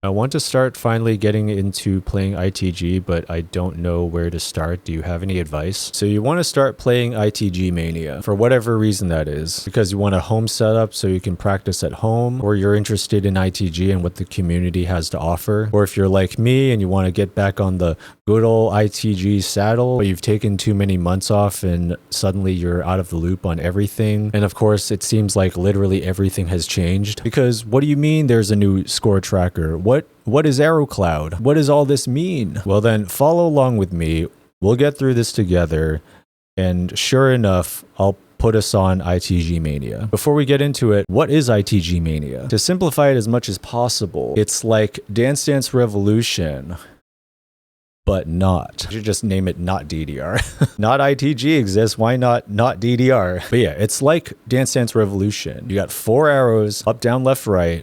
I want to start finally getting into playing ITG, but I don't know where to start. Do you have any advice? So you want to start playing ITG Mania for whatever reason that is, because you want a home setup so you can practice at home, or you're interested in ITG and what the community has to offer, or if you're like me and you want to get back on the good old ITG saddle, but you've taken too many months off and suddenly you're out of the loop on everything. And of course, it seems like literally everything has changed, because what do you mean there's a new score tracker? What is Aerocloud? What does all this mean? Well then, follow along with me. We'll get through this together, and sure enough, I'll put us on ITG Mania. Before we get into it, what is ITG Mania? To simplify it as much as possible, it's like Dance Dance Revolution, but not. I should just name it not DDR. Not ITG exists, why not DDR? But yeah, it's like Dance Dance Revolution. You got 4 arrows, up, down, left, right.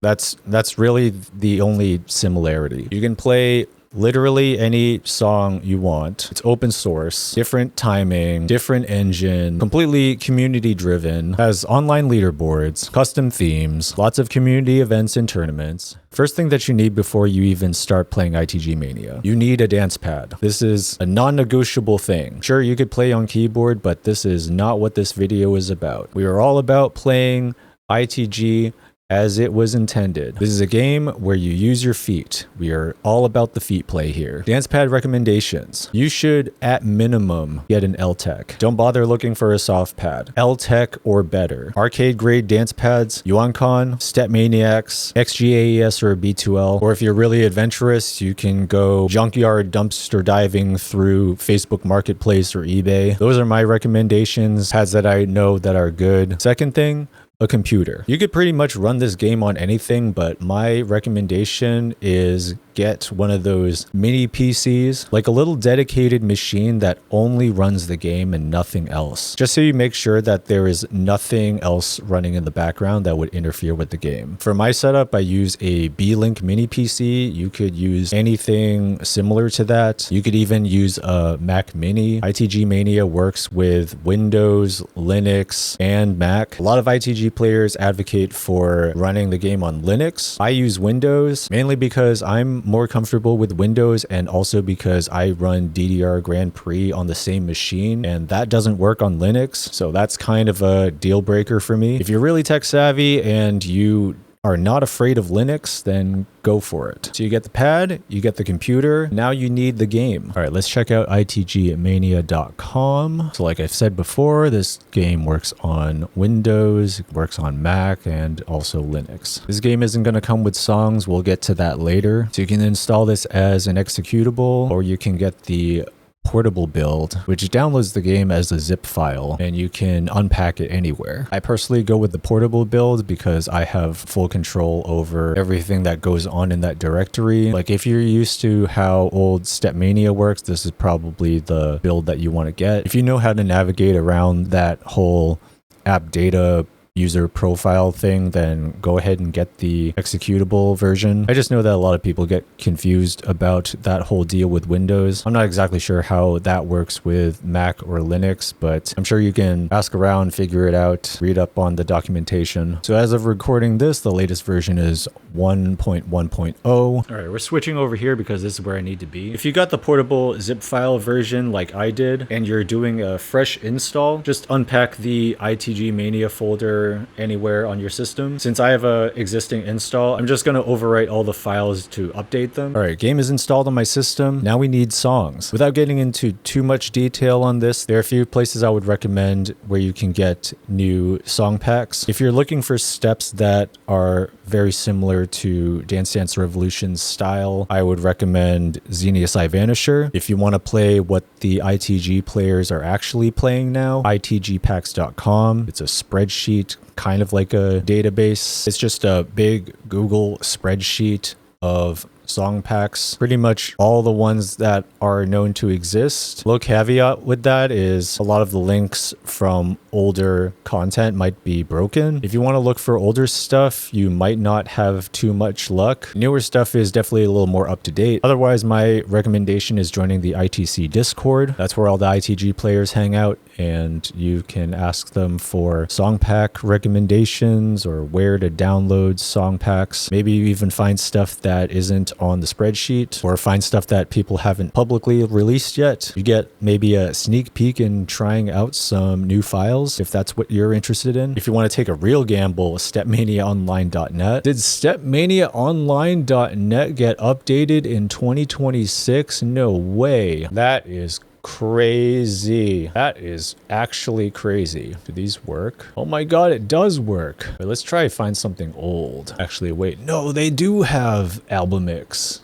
That's really the only similarity. You can play literally any song you want. It's open source, different timing, different engine, completely community driven, has online leaderboards, custom themes, lots of community events and tournaments. First thing that you need before you even start playing ITG Mania, you need a dance pad. This is a non-negotiable thing. Sure, you could play on keyboard, but this is not what this video is about. We are all about playing ITG as it was intended. This is a game where you use your feet. We are all about the feet play here. Dance pad recommendations. You should, at minimum, get an L-TEK. Don't bother looking for a soft pad. L-TEK or better. Arcade grade dance pads, Yuancon, StepManiaX, XGAES or B2L. Or if you're really adventurous, you can go junkyard dumpster diving through Facebook Marketplace or eBay. Those are my recommendations, pads that I know that are good. Second thing, a computer. You could pretty much run this game on anything, but my recommendation is get one of those mini PCs, like a little dedicated machine that only runs the game and nothing else. Just so you make sure that there is nothing else running in the background that would interfere with the game. For my setup, I use a B-Link mini PC. You could use anything similar to that. You could even use a Mac Mini. ITG Mania works with Windows, Linux, and Mac. A lot of ITG players advocate for running the game on Linux. I use Windows mainly because I'm more comfortable with Windows, and also because I run DDR Grand Prix on the same machine, and that doesn't work on Linux, so that's kind of a deal breaker for me. If you're really tech savvy and you are not afraid of Linux, then go for it. So you get the pad, you get the computer, now you need the game. All right, let's check out ITGmania.com. So like I've said before, this game works on Windows, it works on Mac, and also Linux. This game isn't going to come with songs, we'll get to that later. So you can install this as an executable, or you can get the portable build, which downloads the game as a zip file and you can unpack it anywhere. I personally go with the portable build because I have full control over everything that goes on in that directory. Like if you're used to how old StepMania works, this is probably the build that you want to get. If you know how to navigate around that whole app data user profile thing, then go ahead and get the executable version. I just know that a lot of people get confused about that whole deal with Windows. I'm not exactly sure how that works with Mac or Linux, but I'm sure you can ask around, figure it out, read up on the documentation. So as of recording this, the latest version is 1.1.0. All right, we're switching over here because this is where I need to be. If you got the portable zip file version like I did, and you're doing a fresh install, just unpack the ITG Mania folder anywhere on your system. Since I have a existing install, I'm just going to overwrite all the files to update them. All right, game is installed on my system. Now we need songs. Without getting into too much detail on this, there are a few places I would recommend where you can get new song packs. If you're looking for steps that are very similar to Dance Dance Revolution's style, I would recommend Zenius-i-vanisher. If you want to play what the ITG players are actually playing now, ITGpacks.com. It's a spreadsheet, kind of like a database. It's just a big Google spreadsheet of song packs, pretty much all the ones that are known to exist. Little caveat with that is a lot of the links from older content might be broken. If you want to look for older stuff, you might not have too much luck. Newer stuff is definitely a little more up to date. Otherwise, my recommendation is joining the ITC Discord. That's where all the ITG players hang out, and you can ask them for song pack recommendations or where to download song packs. Maybe you even find stuff that isn't on the spreadsheet, or find stuff that people haven't publicly released yet. You get maybe a sneak peek in trying out some new files if that's what you're interested in. If you want to take a real gamble, StepManiaOnline.net. Did StepManiaOnline.net get updated in 2026? No way. That is crazy. That is actually crazy. Do these work? Oh my god, it does work. Wait, let's try to find something old. Actually, wait. No, they do have Albumix.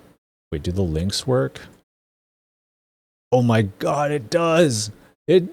Wait, do the links work? Oh my god, it does. It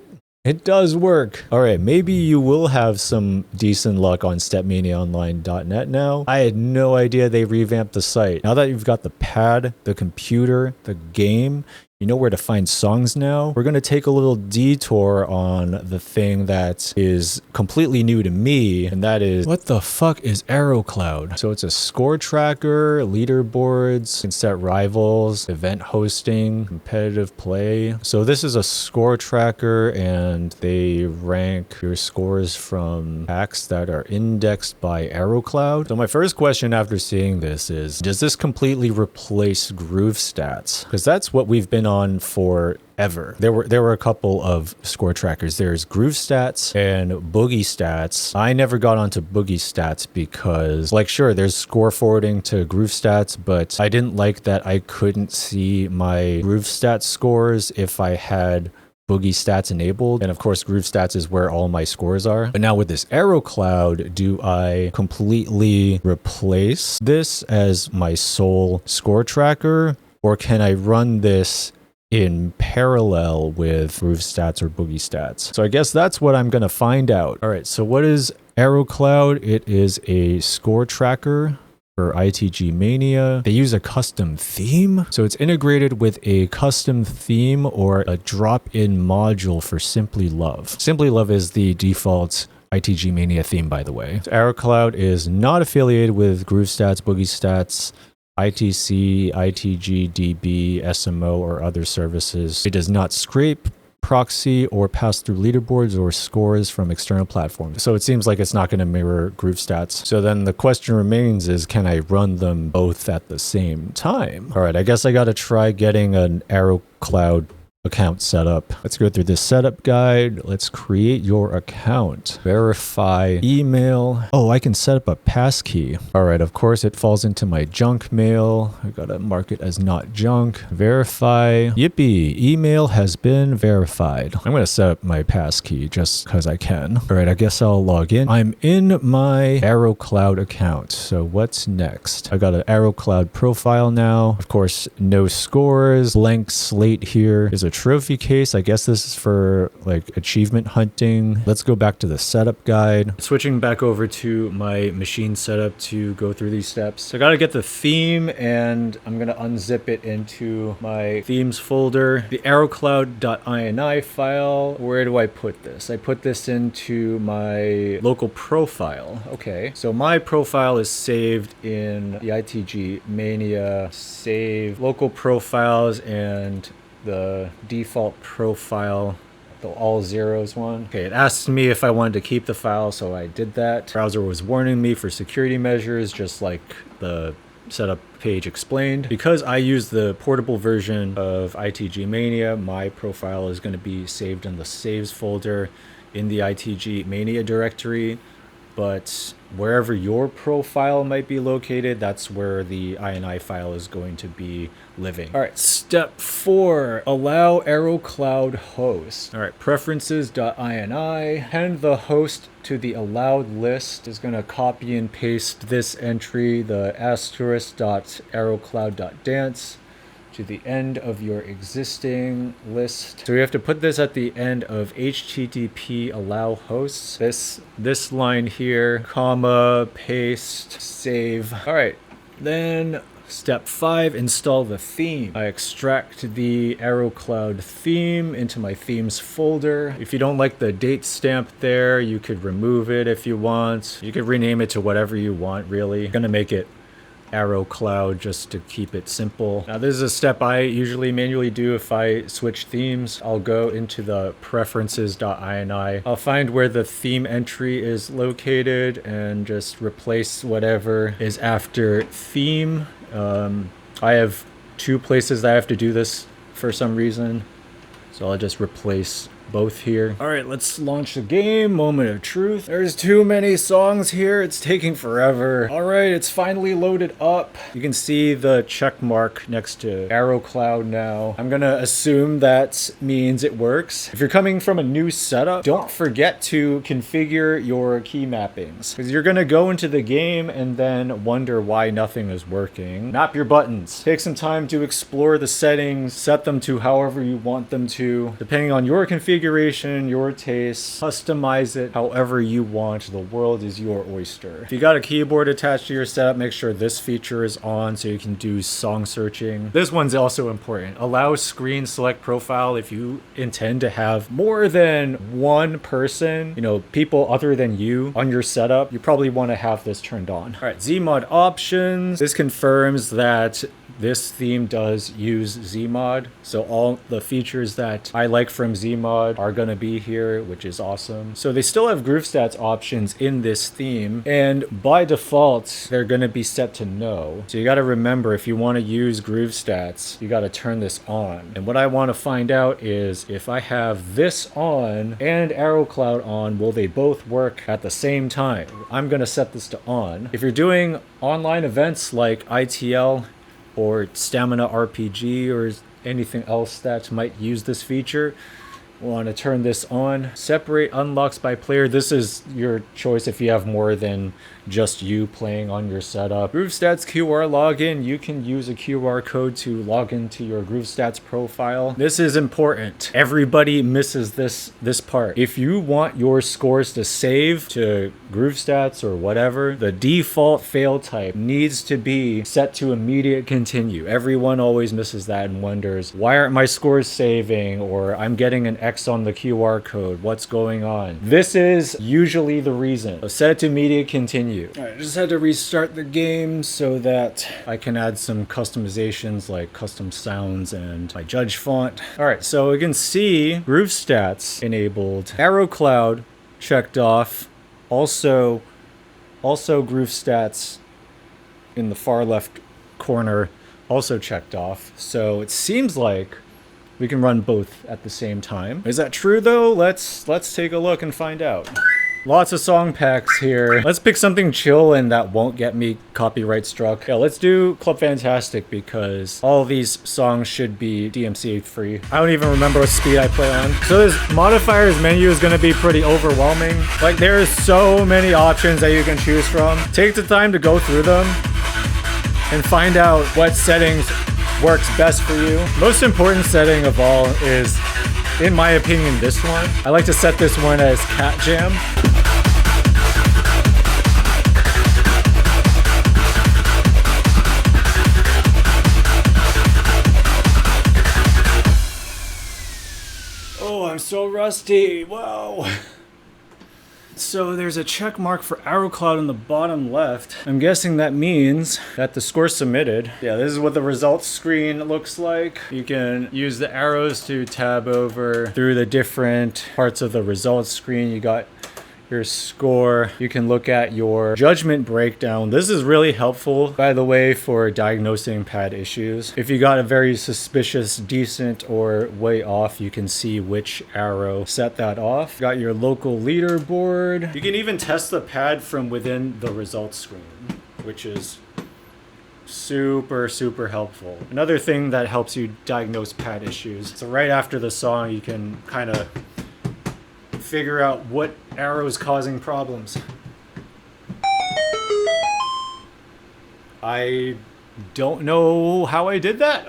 does work. All right, maybe you will have some decent luck on StepManiaOnline.net now. I had no idea they revamped the site. Now that you've got the pad, the computer, the game, you know where to find songs now. We're going to take a little detour on the thing that is completely new to me, and that is, what the fuck is Aerocloud? So it's a score tracker, leaderboards, you can set rivals, event hosting, competitive play. So this is a score tracker, and they rank your scores from packs that are indexed by Aerocloud. So my first question after seeing this is, does this completely replace GrooveStats? Because that's what we've been on forever. There were a couple of score trackers. There's GrooveStats and BoogieStats. I never got onto BoogieStats because, like, sure, there's score forwarding to GrooveStats, but I didn't like that I couldn't see my GrooveStats scores if I had BoogieStats enabled, and of course GrooveStats is where all my scores are. But now with this Aerocloud, do I completely replace this as my sole score tracker, or can I run this in parallel with GrooveStats or BoogieStats? So I guess that's what I'm going to find out. All right, so what is Aerocloud? It is a score tracker for ITG Mania. They use a custom theme. So it's integrated with a custom theme or a drop-in module for Simply Love. Simply Love is the default ITG Mania theme, by the way. So Aerocloud is not affiliated with GrooveStats, BoogieStats, ITC, ITG, DB, SMO, or other services. It does not scrape, proxy, or pass through leaderboards or scores from external platforms. So it seems like it's not going to mirror GrooveStats. So then the question remains is, can I run them both at the same time? All right, I guess I got to try getting an Aerocloud account set up. Let's go through this setup guide. Let's create your account. Verify email. Oh, I can set up a passkey. All right, of course it falls into my junk mail. I gotta mark it as not junk. Verify. Yippee, email has been verified. I'm gonna set up my passkey just because I can. All right, I guess I'll log in. I'm in my Aerocloud account. So what's next? I got an Aerocloud profile now. Of course, no scores. Blank slate here. Is a trophy case. I guess this is for like achievement hunting. Let's go back to the setup guide. Switching back over to my machine setup to go through these steps. So I got to get the theme, and I'm going to unzip it into my themes folder. The aerocloud.ini file. Where do I put this? I put this into my local profile. Okay. So my profile is saved in the ITG Mania save local profiles, and the default profile, the all zeros one. Okay, it asked me if I wanted to keep the file, so I did that. Browser was warning me for security measures, just like the setup page explained. Because I use the portable version of ITG Mania, my profile is going to be saved in the saves folder in the ITG Mania directory. But wherever your profile might be located, that's where the INI file is going to be living. All right, step 4, allow Aerocloud host. All right, preferences.ini, append the host to the allowed list. Is going to copy and paste this entry, the asterisk.aerocloud.dance, to the end of your existing list. So we have to put this at the end of HTTP allow hosts. This line here, comma, paste, save. All right, then Step 5, install the theme. I extract the Aerocloud theme into my themes folder. If you don't like the date stamp there, you could remove it if you want. You could rename it to whatever you want, really. I'm gonna make it Aerocloud just to keep it simple. Now this is a step I usually manually do if I switch themes. I'll go into the preferences.ini. I'll find where the theme entry is located and just replace whatever is after theme. I have 2 places that I have to do this for some reason, so I'll just replace both here. All right, let's launch the game. Moment of truth. There's too many songs here. It's taking forever. All right, it's finally loaded up. You can see the check mark next to Aerocloud now. I'm gonna assume that means it works. If you're coming from a new setup, don't forget to configure your key mappings, because you're gonna go into the game and then wonder why nothing is working. Map your buttons. Take some time to explore the settings, set them to however you want them to, depending on your configuration, your taste. Customize it however you want. The world is your oyster. If you got a keyboard attached to your setup, make sure this feature is on so you can do song searching. This one's also important. Allow screen select profile if you intend to have more than one person, people other than you on your setup. You probably want to have this turned on. All right, Zmod options. This confirms that this theme does use Zmod, so all the features that I like from Zmod are going to be here, which is awesome. So they still have GrooveStats options in this theme, and by default, they're going to be set to no. So you got to remember, if you want to use GrooveStats, you got to turn this on. And what I want to find out is, if I have this on and Aerocloud on, will they both work at the same time? I'm going to set this to on. If you're doing online events like ITL, or Stamina RPG, or anything else that might use this feature, want to turn this on. Separate unlocks by player. This is your choice if you have more than just you playing on your setup. GrooveStats QR login. You can use a QR code to log into your GrooveStats profile. This is important. Everybody misses this part. If you want your scores to save to GrooveStats or whatever, the default fail type needs to be set to immediate continue. Everyone always misses that and wonders, why aren't my scores saving? Or I'm getting an X on the QR code. What's going on? This is usually the reason. So set it to immediate continue. All right, I just had to restart the game so that I can add some customizations like custom sounds and my judge font. All right, so you can see GrooveStats enabled, Aerocloud checked off, also GrooveStats in the far left corner also checked off. So it seems like we can run both at the same time. Is that true though? Let's take a look and find out. Lots of song packs here. Let's pick something chill and that won't get me copyright struck. Yeah, let's do Club Fantastic because all these songs should be DMCA free. I don't even remember what speed I play on. So this modifiers menu is gonna be pretty overwhelming. Like, there's so many options that you can choose from. Take the time to go through them and find out what settings works best for you. Most important setting of all is, in my opinion, this one. I like to set this one as Cat Jam. Oh, I'm so rusty. Whoa. So there's a check mark for Aerocloud on the bottom left. I'm guessing that means that the score submitted. Yeah, this is what the results screen looks like. You can use the arrows to tab over through the different parts of the results screen. You got your score. You can look at your judgment breakdown. This is really helpful, by the way, for diagnosing pad issues. If you got a very suspicious, decent, or way off, you can see which arrow set that off. Got your local leaderboard. You can even test the pad from within the results screen, which is super helpful. Another thing that helps you diagnose pad issues. So right after the song, you can kind of figure out what arrow is causing problems. I don't know how I did that.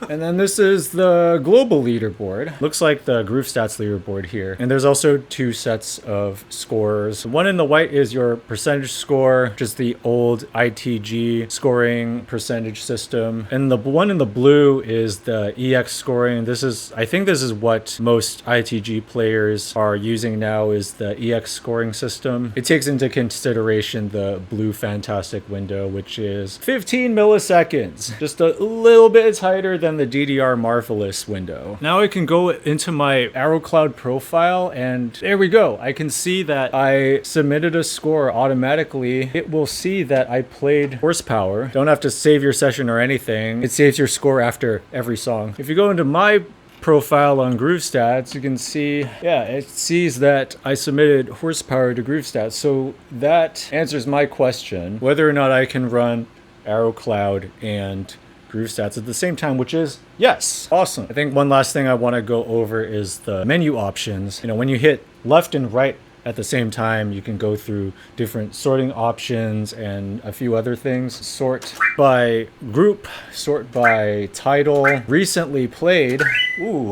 And then this is the global leaderboard. Looks like the GrooveStats leaderboard here. And there's also 2 sets of scores. One in the white is your percentage score, just the old ITG scoring percentage system. And the one in the blue is the EX scoring. I think this is what most ITG players are using now, is the EX scoring system. It takes into consideration the blue fantastic window, which is 15 milliseconds, just a little bit tighter than the DDR Marvelous window. Now I can go into my Aerocloud profile, and there we go. I can see that I submitted a score automatically. It will see that I played horsepower. Don't have to save your session or anything. It saves your score after every song. If you go into my profile on GrooveStats, you can see, yeah, it sees that I submitted horsepower to GrooveStats. So that answers my question, whether or not I can run Aerocloud and GrooveStats at the same time, which is yes. Awesome. I think one last thing I want to go over is the menu options. You know, when you hit left and right at the same time, you can go through different sorting options and a few other things. Sort by group, sort by title, recently played. Ooh.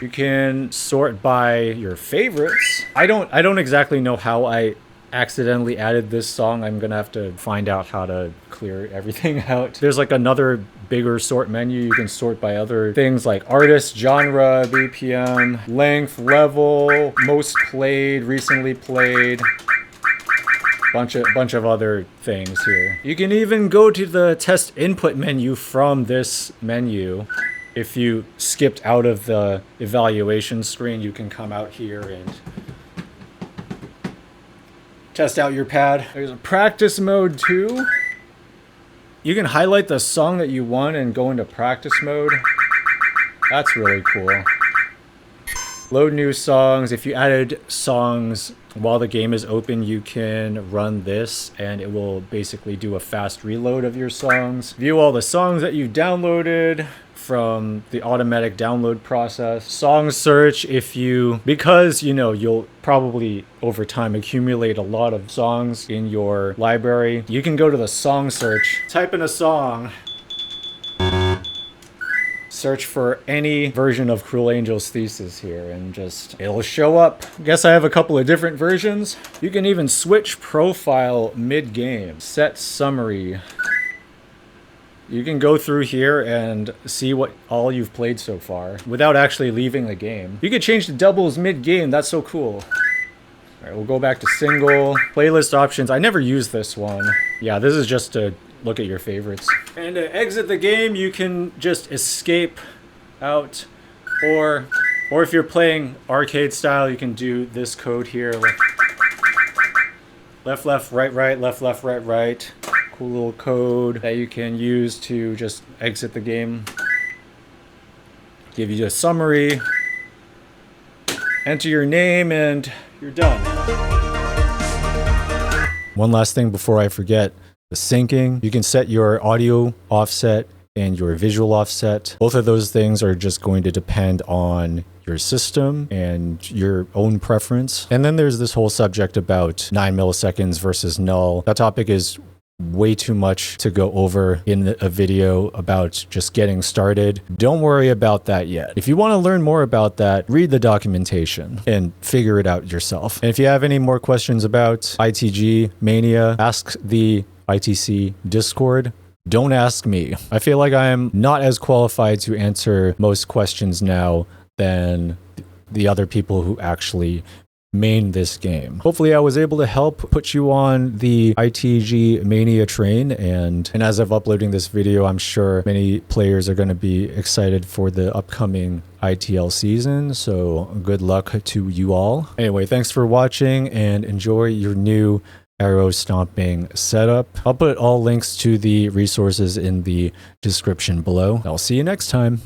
You can sort by your favorites. I don't exactly know how I accidentally added this song. I'm gonna have to find out how to clear everything out. There's like another bigger sort menu. You can sort by other things like artist, genre, BPM, length, level, most played, recently played, bunch of other things here. You can even go to the test input menu from this menu. If you skipped out of the evaluation screen, you can come out here and test out your pad. There's a practice mode too. You can highlight the song that you want and go into practice mode. That's really cool. Load new songs. If you added songs while the game is open, you can run this and it will basically do a fast reload of your songs. View all the songs that you've downloaded from the automatic download process. Song search, because you know you'll probably over time accumulate a lot of songs in your library, you can go to the song search, type in a song, search for any version of Cruel Angel's Thesis here, and it'll show up. I guess I have a couple of different versions. You can even switch profile mid-game. Set summary. You can go through here and see what all you've played so far without actually leaving the game. You can change to doubles mid-game. That's so cool. All right, we'll go back to single. Playlist options. I never use this one. Yeah, this is just to look at your favorites. And to exit the game, you can just escape out, or if you're playing arcade style, you can do this code here. Left, left, right, right, left, left, right, right. Cool little code that you can use to just exit the game. Give you a summary. Enter your name and you're done. One last thing before I forget. The syncing. You can set your audio offset and your visual offset. Both of those things are just going to depend on your system and your own preference. And then there's this whole subject about 9 milliseconds versus null. That topic is way too much to go over in a video about just getting started. Don't worry about that yet. If you want to learn more about that, read the documentation and figure it out yourself. And if you have any more questions about ITG Mania, ask the ITC Discord. Don't ask me. I feel like I am not as qualified to answer most questions now than the other people who actually main this game. Hopefully I was able to help put you on the ITG Mania train, and as of uploading this video, I'm sure many players are going to be excited for the upcoming ITL season, so good luck to you all. Anyway, thanks for watching and enjoy your new arrow stomping setup. I'll put all links to the resources in the description below. I'll see you next time.